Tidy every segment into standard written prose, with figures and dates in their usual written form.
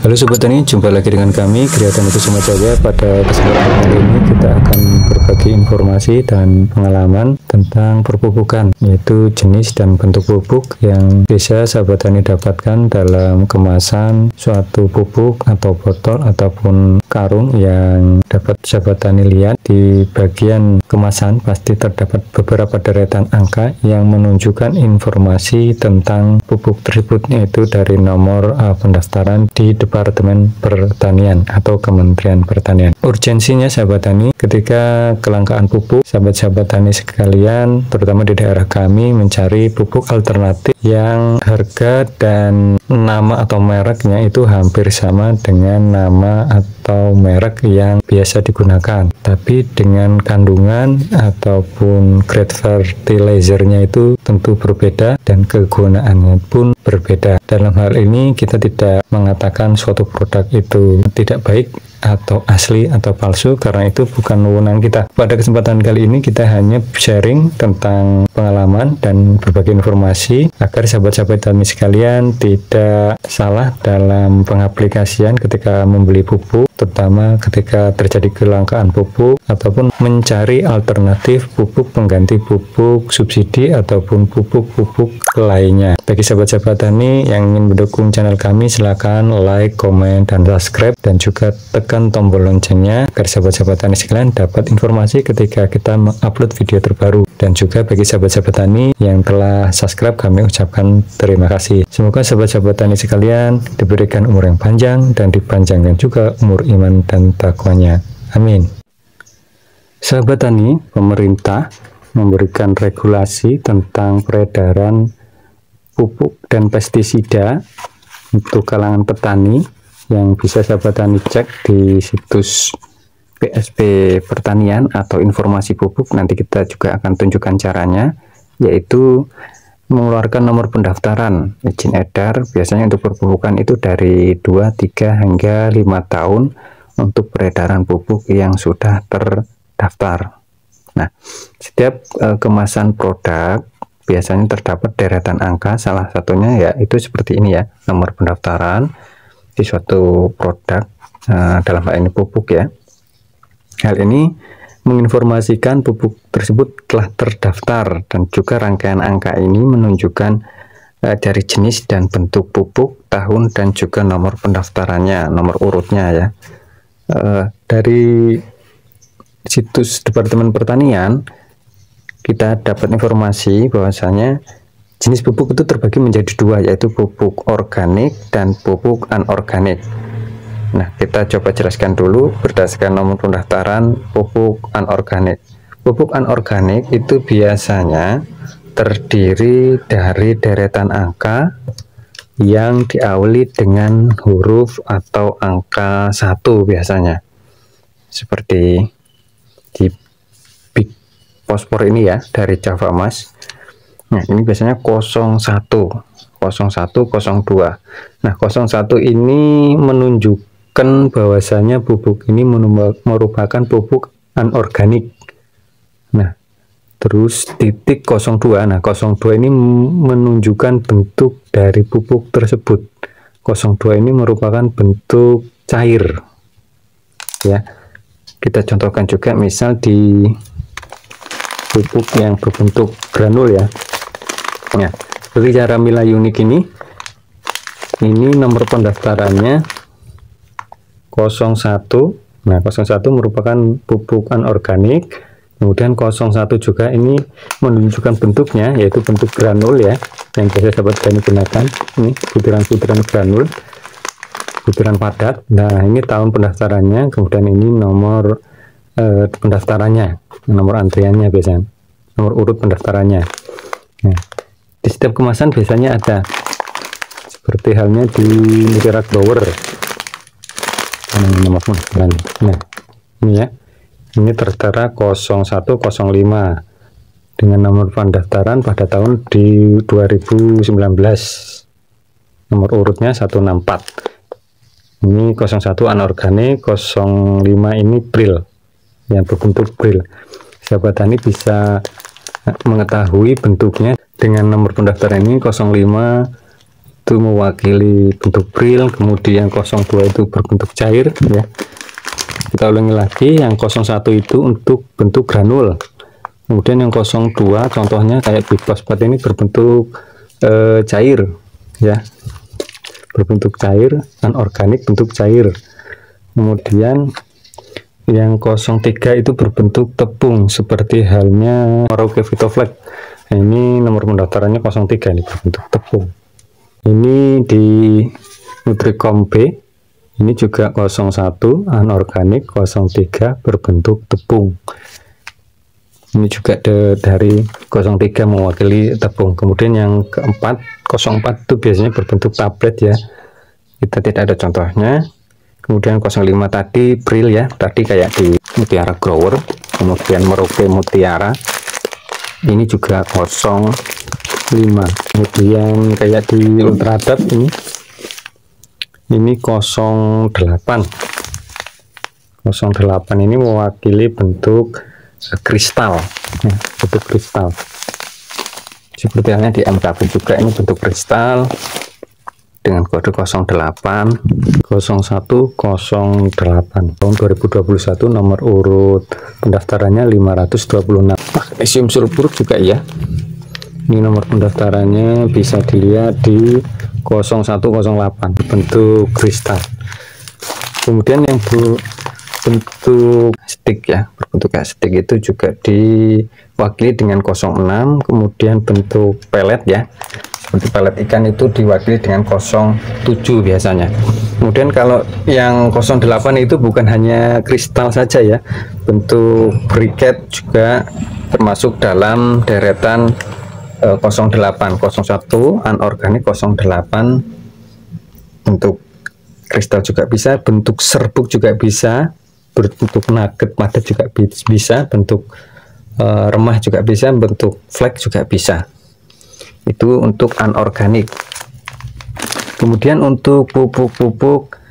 Halo Sobat Tani, jumpa lagi dengan kami Kreaton Kusuma Jaya. Pada kesempatan kali ini kita akan berbagi informasi dan pengalaman tentang perpupukan, yaitu jenis dan bentuk pupuk yang bisa Sahabat Tani dapatkan dalam kemasan suatu pupuk atau botol ataupun karung yang dapat Sahabat Tani lihat. Di bagian kemasan pasti terdapat beberapa deretan angka yang menunjukkan informasi tentang pupuk tersebut, yaitu dari nomor pendaftaran di Departemen Pertanian atau Kementerian Pertanian. Urgensinya Sahabat Tani, ketika kelangkaan pupuk, sahabat-sahabat tani sekalian, terutama di daerah kami, mencari pupuk alternatif yang harga dan nama atau mereknya itu hampir sama dengan nama atau merek yang biasa digunakan, tapi dengan kandungan ataupun grade fertilizernya itu tentu berbeda dan kegunaannya pun berbeda. Dalam hal ini kita tidak mengatakan suatu produk itu tidak baik atau asli atau palsu, karena itu bukan wewenang kita. Pada kesempatan kali ini kita hanya sharing tentang pengalaman dan berbagi informasi agar sahabat-sahabat tani sekalian tidak salah dalam pengaplikasian ketika membeli pupuk, terutama ketika terjadi kelangkaan pupuk ataupun mencari alternatif pupuk pengganti pupuk subsidi ataupun pupuk-pupuk lainnya. Bagi sahabat-sahabat tani yang ingin mendukung channel kami, silakan like, komen, dan subscribe, dan juga tekan tombol loncengnya agar sahabat-sahabat tani sekalian dapat informasi ketika kita mengupload video terbaru. Dan juga bagi sahabat-sahabat tani yang telah subscribe, kami ucapkan terima kasih. Semoga sahabat-sahabat tani sekalian diberikan umur yang panjang dan dipanjangkan juga umur iman dan takwanya. Amin. Sahabat tani, pemerintah memberikan regulasi tentang peredaran pupuk dan pestisida untuk kalangan petani yang bisa sahabat tani cek di situs PSP Pertanian atau informasi pupuk. Nanti kita juga akan tunjukkan caranya, yaitu mengeluarkan nomor pendaftaran izin edar. Biasanya untuk perpupukan itu dari 2, 3 hingga 5 tahun untuk peredaran pupuk yang sudah terdaftar. Nah, setiap kemasan produk biasanya terdapat deretan angka, salah satunya yaitu seperti ini ya, nomor pendaftaran di suatu produk, dalam hal ini pupuk ya. Hal ini menginformasikan pupuk tersebut telah terdaftar, dan juga rangkaian angka ini menunjukkan dari jenis dan bentuk pupuk, tahun, dan juga nomor pendaftarannya, nomor urutnya ya. Dari situs Departemen Pertanian kita dapat informasi bahwasanya jenis pupuk itu terbagi menjadi dua, yaitu pupuk organik dan pupuk anorganik. Nah, kita coba jelaskan dulu berdasarkan nomor pendaftaran pupuk anorganik. Pupuk anorganik itu biasanya terdiri dari deretan angka yang diawali dengan huruf atau angka 1 biasanya. Seperti di Big Fosfor ini ya, dari Java Mas. Nah, ini biasanya 01, 02. Nah, 01 ini menunjukkan bahwasanya pupuk ini merupakan pupuk anorganik. Nah, terus titik 02. Nah, 02 ini menunjukkan bentuk dari pupuk tersebut. 02 ini merupakan bentuk cair. Ya. Kita contohkan juga misal di pupuk yang berbentuk granul ya. Nah, seperti cara Mila Unik ini nomor pendaftarannya 01. Nah, 01 merupakan pupuk anorganik. Kemudian 01 juga ini menunjukkan bentuknya, yaitu bentuk granul ya, yang biasa sahabat tani gunakan. Ini butiran-butiran granul, butiran padat. Nah, ini tahun pendaftarannya, kemudian ini nomor pendaftarannya, nomor antriannya biasanya, nomor urut pendaftarannya. Nah, di setiap kemasan biasanya ada, seperti halnya di Mutiara Grower. Nah, ini ya, ini tertera 0105 dengan nomor pendaftaran pada tahun di 2019. Nomor urutnya 164. Ini 01 anorganik, 05 ini Pril, yang berbentuk Pril. Sahabat tani bisa mengetahui bentuknya dengan nomor pendaftaran ini 05 itu mewakili bentuk Bril, kemudian 02 itu berbentuk cair ya. Kita ulangi lagi, yang 01 itu untuk bentuk granul, kemudian yang 02 contohnya kayak big fosfat ini berbentuk cair ya, berbentuk cair, anorganik bentuk cair. Kemudian yang 03 itu berbentuk tepung seperti halnya Merauke Vitoflex. Nah, ini nomor pendaftarannya 03, ini berbentuk tepung. Ini di Nutricom B, ini juga 01 anorganik, 03 berbentuk tepung. Ini juga dari 03 mewakili tepung. Kemudian yang keempat 04 itu biasanya berbentuk tablet ya, kita tidak ada contohnya. Kemudian 05 tadi Bril ya, tadi kayak di Mutiara Grower. Kemudian Merauke Mutiara, ini juga 05. Kemudian kayak di Ultradap ini 08. 08 ini mewakili bentuk kristal ya, bentuk kristal seperti halnya di MKB juga, ini bentuk kristal dengan kode 08 0108 tahun 2021. Nomor urut pendaftarannya 526. Magnesium sulfur juga ya, ini nomor pendaftarannya bisa dilihat di 0108 bentuk kristal. Kemudian yang bentuk stick ya, berbentuk kayak stick itu juga diwakili dengan 06. Kemudian bentuk pelet ya, seperti pelet ikan itu diwakili dengan 07 biasanya. Kemudian kalau yang 08 itu bukan hanya kristal saja ya, bentuk briket juga termasuk dalam deretan 08. 01 anorganik, 08 bentuk kristal juga bisa, bentuk serbuk juga bisa, bentuk nugget padat juga bisa, bentuk remah juga bisa, bentuk flek juga bisa. Itu untuk anorganik. Kemudian untuk pupuk-pupuk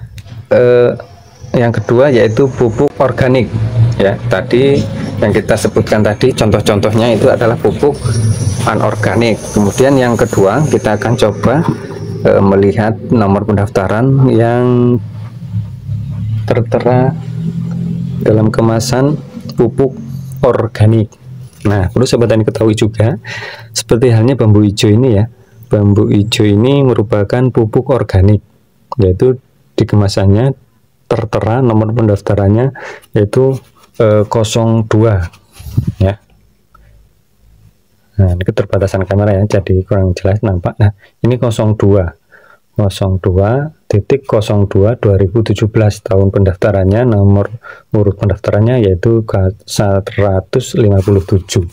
yang kedua yaitu pupuk organik ya. Tadi yang kita sebutkan tadi contoh-contohnya itu adalah pupuk anorganik. Kemudian yang kedua kita akan coba melihat nomor pendaftaran yang tertera dalam kemasan pupuk organik. Nah, perlu sobat tani ketahui juga, seperti halnya bambu hijau ini ya, bambu hijau ini merupakan pupuk organik, yaitu di kemasannya tertera nomor pendaftarannya yaitu 02 ya. Nah, ini keterbatasan kamera ya, jadi kurang jelas nampak. Nah, ini 02.02 2017 tahun pendaftarannya, nomor urut pendaftarannya yaitu 157.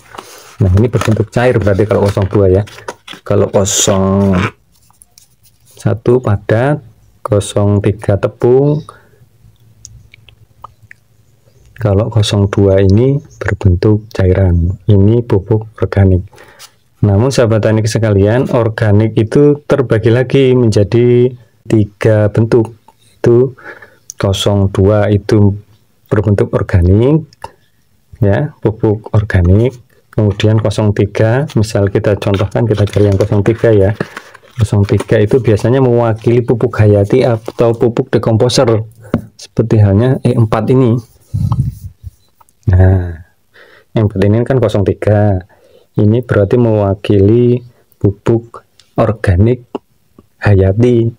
Nah, ini berbentuk cair berarti kalau 02 ya. Kalau 01 padat, 03 tepung. Kalau 02 ini berbentuk cairan, ini pupuk organik. Namun sahabat tani sekalian, organik itu terbagi lagi menjadi 3 bentuk. Itu 02 itu berbentuk organik ya, pupuk organik. Kemudian 03, misal kita contohkan, kita cari yang 03 ya. 03 itu biasanya mewakili pupuk hayati atau pupuk dekomposer seperti halnya E4 ini. Nah, yang ini kan 03. Ini berarti mewakili pupuk organik hayati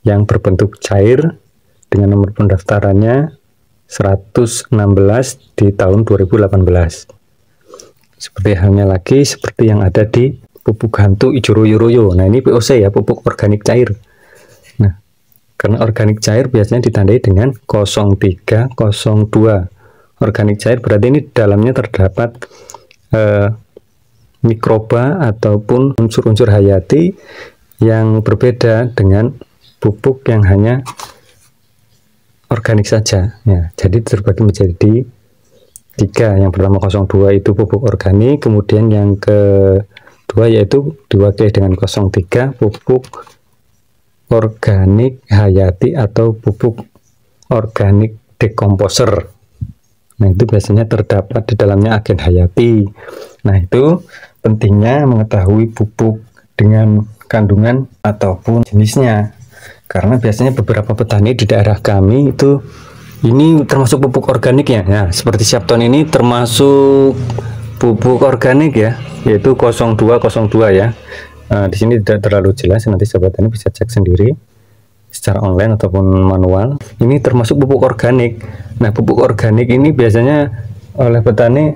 yang berbentuk cair dengan nomor pendaftarannya 116 di tahun 2018. Seperti halnya lagi seperti yang ada di pupuk hantu ijo royo-royo. Nah, ini POC ya, pupuk organik cair. Nah, karena organik cair biasanya ditandai dengan 0302. Organik cair berarti ini dalamnya terdapat mikroba ataupun unsur-unsur hayati yang berbeda dengan pupuk yang hanya organik saja ya. Jadi terbagi menjadi 3. Yang pertama 02 itu pupuk organik, kemudian yang kedua yaitu diwakili dengan 03 pupuk organik hayati atau pupuk organik dekomposer. Nah, itu biasanya terdapat di dalamnya agen hayati. Nah, itu pentingnya mengetahui pupuk dengan kandungan ataupun jenisnya. Karena biasanya beberapa petani di daerah kami itu ini termasuk pupuk organik ya. Nah, seperti Siapton ini termasuk pupuk organik ya, yaitu 0202 ya. Nah, di sini tidak terlalu jelas, nanti sobat tani bisa cek sendiri secara online ataupun manual. Ini termasuk pupuk organik. Nah, pupuk organik ini biasanya oleh petani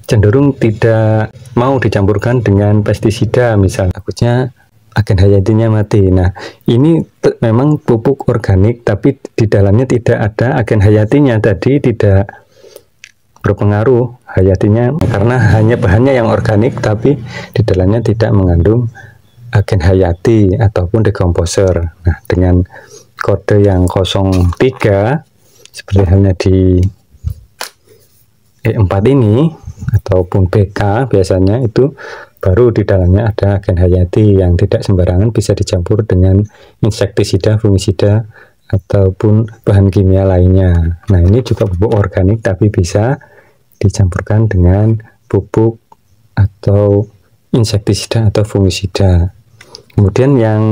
cenderung tidak mau dicampurkan dengan pestisida, misal takutnya agen hayatinya mati. Nah, ini memang pupuk organik, tapi di dalamnya tidak ada agen hayatinya, tadi tidak berpengaruh hayatinya karena hanya bahannya yang organik, tapi di dalamnya tidak mengandung agen hayati ataupun dekomposer. Nah, dengan kode yang 03 seperti halnya di E4 ini ataupun BK biasanya itu baru di dalamnya ada agen hayati yang tidak sembarangan bisa dicampur dengan insektisida, fungisida ataupun bahan kimia lainnya. Nah, ini juga pupuk organik tapi bisa dicampurkan dengan pupuk atau insektisida atau fungisida. Kemudian yang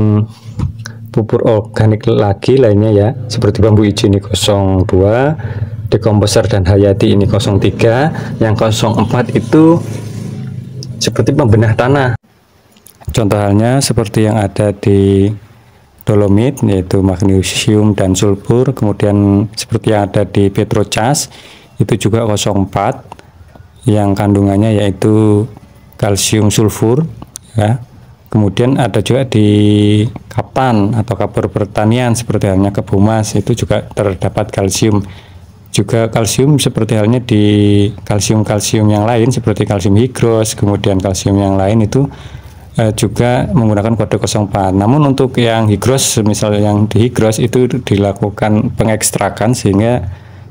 pupuk organik lagi lainnya ya, seperti bambu hijau ini 02, dekomposer dan hayati ini 03, yang 04 itu seperti pembenah tanah. Contoh halnya seperti yang ada di dolomit, yaitu magnesium dan sulfur. Kemudian seperti yang ada di petrocas itu juga 04, yang kandungannya yaitu kalsium sulfur ya. Kemudian ada juga di kaptan atau kapur pertanian seperti halnya kebumas, itu juga terdapat kalsium. Juga kalsium seperti halnya di kalsium-kalsium yang lain seperti kalsium higros, kemudian kalsium yang lain itu juga menggunakan kode 04. Namun untuk yang higros, misalnya yang di higros itu dilakukan pengekstrakan sehingga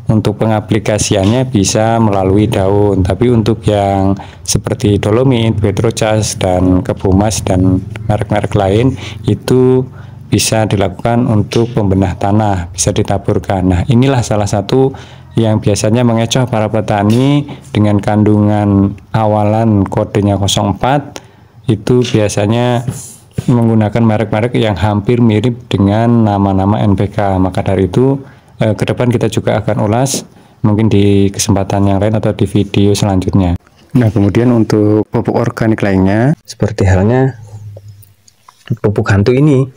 untuk pengaplikasiannya bisa melalui daun. Tapi untuk yang seperti dolomit, petrocas dan kebumas dan merek-merek lain itu bisa dilakukan untuk pembenah tanah, bisa ditaburkan. Nah, inilah salah satu yang biasanya mengecoh para petani dengan kandungan awalan kodenya 04, itu biasanya menggunakan merek-merek yang hampir mirip dengan nama-nama NPK. Maka dari itu ke depan kita juga akan ulas mungkin di kesempatan yang lain atau di video selanjutnya. Nah, kemudian untuk pupuk organik lainnya seperti halnya pupuk hantu ini.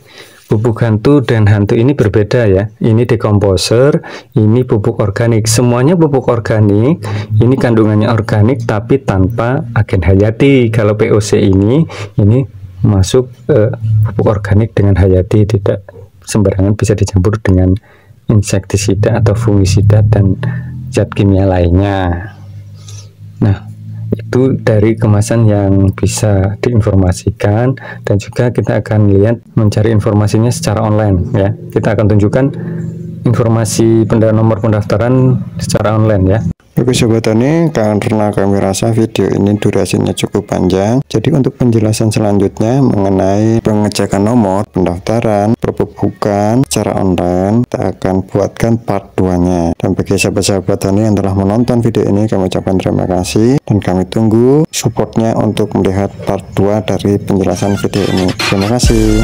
Pupuk hantu dan hantu ini berbeda ya. Ini dekomposer, ini pupuk organik. Semuanya pupuk organik. Ini kandungannya organik tapi tanpa agen hayati. Kalau POC ini masuk pupuk organik dengan hayati, tidak sembarangan bisa dicampur dengan insektisida atau fungisida dan zat kimia lainnya. Nah, itu dari kemasan yang bisa diinformasikan, dan juga kita akan lihat mencari informasinya secara online ya. Kita akan tunjukkan informasi nomor pendaftaran secara online ya. Oke sobat tani, karena kami rasa video ini durasinya cukup panjang, jadi untuk penjelasan selanjutnya mengenai pengecekan nomor pendaftaran perpupukan secara online, kita akan buatkan part 2-nya. Dan bagi sahabat-sahabat tani yang telah menonton video ini, kami ucapkan terima kasih dan kami tunggu supportnya untuk melihat part 2 dari penjelasan video ini. Terima kasih.